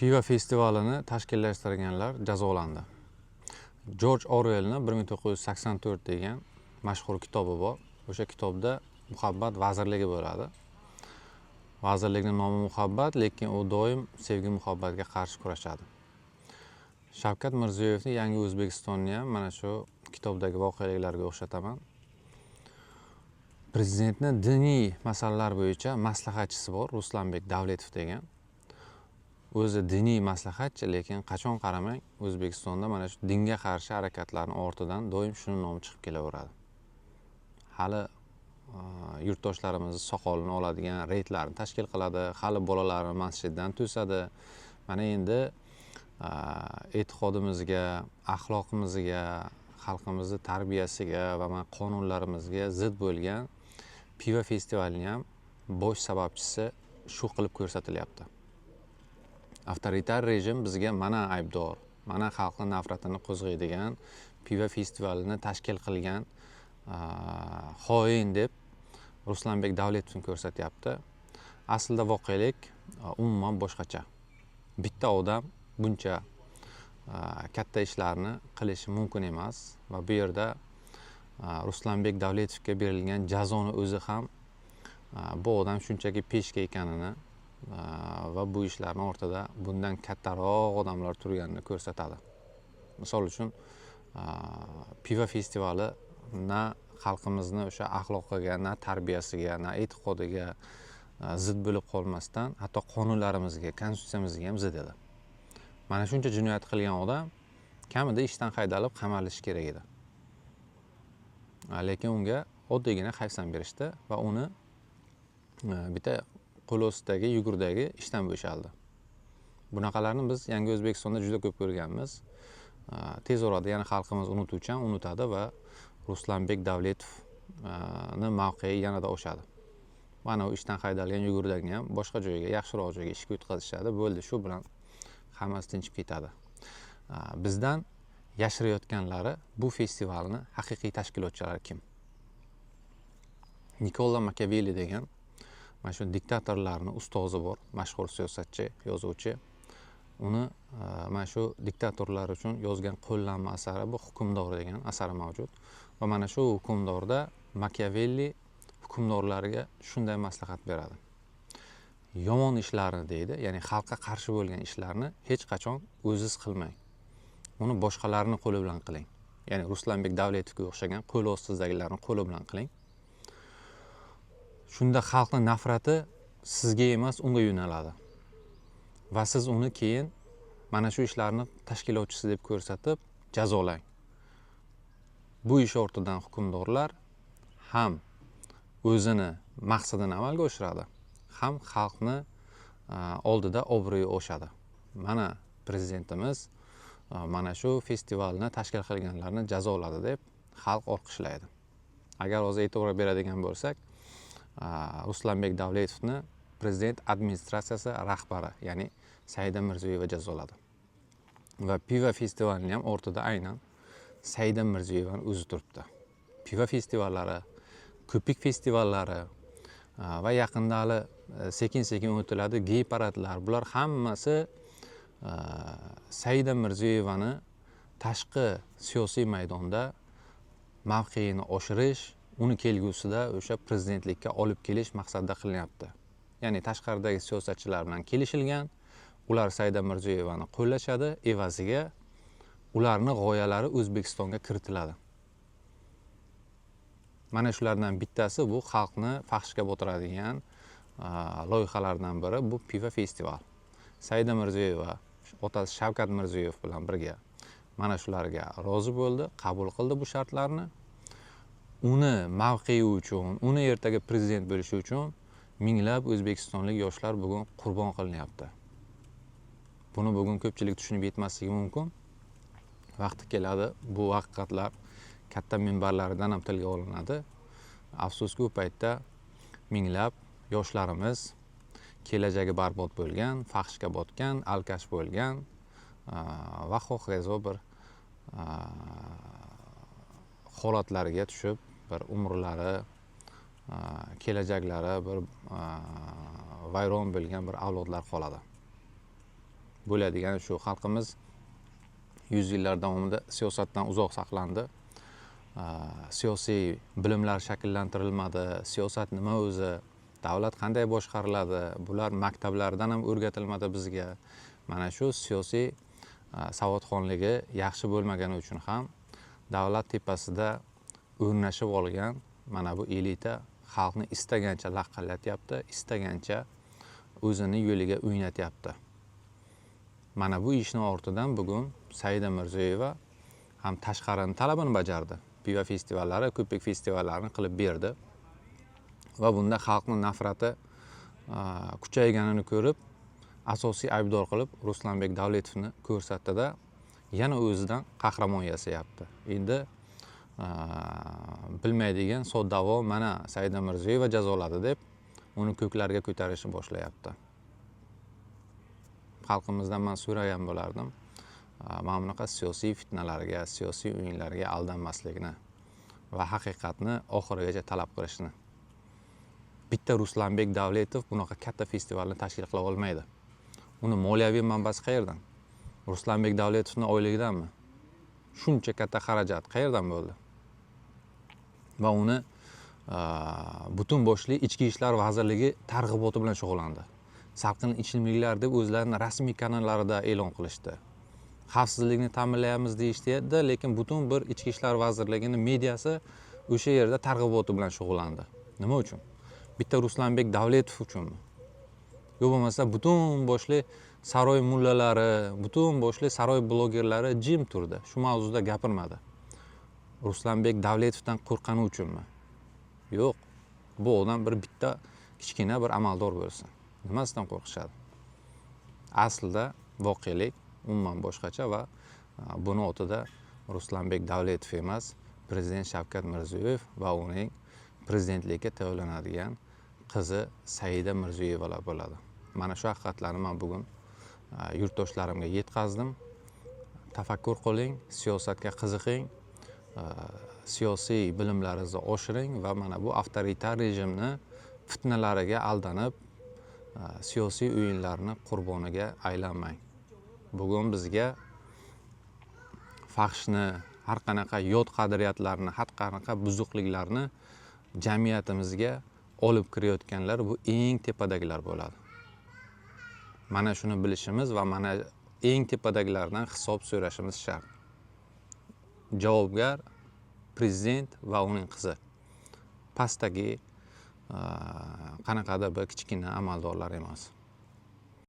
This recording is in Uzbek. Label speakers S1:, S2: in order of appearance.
S1: Pivo festivalini tashkillashtirganlar jazolandi. Jorj Orwellni 1984 degan mashhur kitobi bor. O'sha kitobda muhabbat vazirligi bo'ladi. Vazirlikning nomi muhabbat, lekin u doim sevgi muhabbatga qarshi kurashadi. Shavkat Mirziyoyevning Yangi O'zbekistonni ham mana shu kitobdagi voqeliklarga o'xshataman. Prezidentning diniy masalalar bo'yicha maslahatchisi bor, Ruslanbek Davletov degan. O'zi diniy maslahatchi, lekin qachon qaramang O'zbekistonda mana shu dinga qarshi harakatlarning ortidan doim shuni nomi chiqib kelaveradi. Hali yurtdoshlarimiz soqolini oladigan reydlarni tashkil qiladi, hali bolalarni masjiddan to'sadi. Mana endi e'tiqodimizga, axloqimizga, xalqimizning tarbiyasiga va mana qonunlarimizga zid bo'lgan pivo festivalining ham bosh sababchisi shu qilib ko'rsatilyapti. Avtoritar rejim bizga mana aybdor, mana xalqning nafratini qo'zg'aydigan pivo festivalini tashkil qilgan xoin deb Ruslanbek Davletovni ko'rsatyapti. Aslida voqelik umuman boshqacha. Bitta odam buncha katta ishlarni qilishi mumkin emas va bu yerda Ruslanbek Davletovga berilgan jazoni o'zi ham bu odam shunchaki peshka ekanini va bu ishlarning ortida bundan kattaroq odamlar turganini ko'rsatadi. Misol uchun pivo festivali na xalqimizni o'sha axloqiga, na tarbiyasiga, na e'tiqodiga zid bo'lib qolmasdan, hatto qonunlarimizga, konstitutsiyamizga ham zid edi. Mana shuncha jinoyat qilgan odam kamida ishdan haydalib qamalishi kerak edi. Lekin unga oddiygina hayfsan berishdi va uni bitta qo'l ostidagi yugurdagi ishdan bo'shaldi. Bunaqalarni biz Yangi O'zbekistonda juda ko'p ko'rganmiz. Tez orada yana xalqimiz unutuvchan unutadi va Ruslanbek Davletovni mavqei yanada oshadi. Mana u ishdan haydalgan yugurdagini ham boshqa joyga, yaxshiroq joyga ishga o'tkazishadi. Bo'ldi, shu bilan hammasi tinchib ketadi. Bizdan yashirayotganlari bu festivalni haqiqiy tashkilotchilari kim? Niccolo Machiavelli degan mana shu diktatorlarning ustozi bor, mashhur siyosatchi, yozuvchi. Uni mana shu diktatorlar uchun yozgan qo'llanma asari bu Hukmdor degan asari mavjud. Va mana shu Hukmdorda Machiavelli hukmdorlarga shunday maslahat beradi. Yomon ishlarni deydi, ya'ni xalqqa qarshi bo'lgan ishlarni hech qachon o'zingiz qilmang. Uni boshqalarning qo'li bilan qiling. Ya'ni Ruslanbek Davletovga o'xshagan qo'l ostidagilarning qo'li bilan qiling. Shunda xalqning nafrati sizga emas, unga yo'naladi. Va siz uni keyin mana shu ishlarni tashkilotchisi deb ko'rsatib jazolang. Bu ish ortidan hukmdorlar ham o'zini maqsadini amalga oshiradi, ham xalqni oldida obro'yi oshadi. Mana prezidentimiz mana shu festivalni tashkil qilganlarni jazoladi deb xalq olqishlaydi. Agar hozir e'tibor beradigan bo'lsak, Ruslanbek Davletovni prezident administratsiyasi rahbari, ya'ni Saida Mirziyoyeva jazoladi. Va pivo festivalining ham ortida aynan Saida Mirziyoyevani o'zi turibdi. Pivo festivallari, ko'pik festivallari va yaqinda hali sekin-sekin o'tiladi gey paradlar, bular hammasi Saida Mirziyoyevani tashqi siyosiy maydonda mavqeini oshirish, uni kelgusida o'sha prezidentlikka olib kelish maqsadida qilinyapti. Ya'ni tashqaridagi siyosatchilar bilan kelishilgan, ular Saida Mirziyoyevani qo'llashadi, evaziga ularning g'oyalari O'zbekistonga kiritiladi. Mana shulardan bittasi bu xalqni fahshga botiradigan loyihalardan biri bu pivo festival. Saida Mirziyoyeva otasi Shavkat Mirziyoyev bilan birga mana shularga rozi bo'ldi, qabul qildi bu shartlarni. Uni mavqei uchun, uni ertaga prezident bo'lishi uchun minglab o'zbekistonlik yoshlar bugun qurbon qilinyapti. Buni bugun ko'pchilik tushunib yetmasligi mumkin. Vaqti keladi, bu haqiqatlar katta minbarlardan ham tilga olinadi. Afsuski u paytda minglab yoshlarimiz kelajagi barbod bo'lgan, fahshga botgan, alkash bo'lgan va hokazo bir holatlarga tushib, bir umrlari, kelajaklari bir vayron bo'lgan bir avlodlar qoladi. bo'ladigani shu. Xalqimiz 100 yillar davomida siyosatdan uzoq saqlandi. Siyosiy bilimlar shakllantirilmadi. Siyosat nima o'zi? Davlat qanday boshqariladi? Bular maktablardan ham o'rgatilmadi bizga. Mana shu siyosiy savodxonligi yaxshi bo'lmagani uchun ham davlat tepasida o'rnashib olgan mana bu elita xalqni istagancha laqallatyapti, istagancha o'zini yo'liga o'ynatyapti. Mana bu ishni ortidan bugun Saida Mirziyoyeva ham tashqarini talabini bajardi. Pivo festivallari, ko'pik festivallarini qilib berdi. Va bunda xalqning nafrati kuchayganini ko'rib, asosiy aybdor qilib Ruslanbek Davletovni ko'rsatdi-da, yana o'zidan qahramon yasayapti. Endi bilmaydigan soddavo mana Saida Mirziyoyeva jazoladi deb uni ko'klarga ko'tarishni boshlayapti. Xalqimizdan men so'ragan bo'lardim, mana bunaqa siyosiy fitnalarga, siyosiy o'yinlarga aldanmaslikni va haqiqatni oxirigacha talab qilishni. Bitta Ruslanbek Davletov bunaqa katta festivalni tashkil qila olmaydi. Uni moliyaviy manbasi qayerdan? Ruslanbek Davletovning oyligidanmi? Shuncha katta xarajat qayerdan bo'ldi? Va uni butun boshli Ichki ishlar vazirligi targ'iboti bilan shug'ullandi. Salqin ichimliklar deb o'zlarining rasmiy kanallarida e'lon qilishdi. Xavfsizlikni ta'minlaymiz deyishdi, lekin butun bir Ichki ishlar vazirligining mediasi o'sha yerda targ'iboti bilan shug'ullandi. Nima uchun? Bitta Ruslanbek Davletov uchunmi? Yo bo'lmasa butun boshli saroy mullalari, butun boshli saroy blogerlari jim turdi. Shu mavzuda gapirmadi. Ruslanbek Davletovdan qo'rqqani uchunmi? Yo'q. Bu odam bitta kichkina bir amaldor bo'lsin. Nimasidan qo'rqishadi? Aslida voqelik umuman boshqacha va buni ortida Ruslanbek Davletov emas, prezident Shavkat Mirziyoyev va uning prezidentlikka tayyorlanadigan qizi Saida Mirziyoyevalar bo'ladi. Mana shu haqiqatlarni men bugun yurtdoshlarimga yetkazdim. Tafakkur qiling, siyosatga qiziqing, siyosiy bilimlaringizni oshiring va mana bu avtoritar rejimni fitnalariga aldanib, siyosiy o'yinlarni qurboniga aylanmang. Bugun bizga fahshni, har qanaqa yot qadriyatlarni, har qanaqa buzuqliklarni jamiyatimizga olib kirayotganlar bu eng tepadagilar bo'ladi. Mana shuni bilishimiz va mana eng tepadagilardan hisob so'rashimiz shart. Javobgar prezident va uning qizi. Pastdagi qanaqadir bir kichkina amaldorlar emas.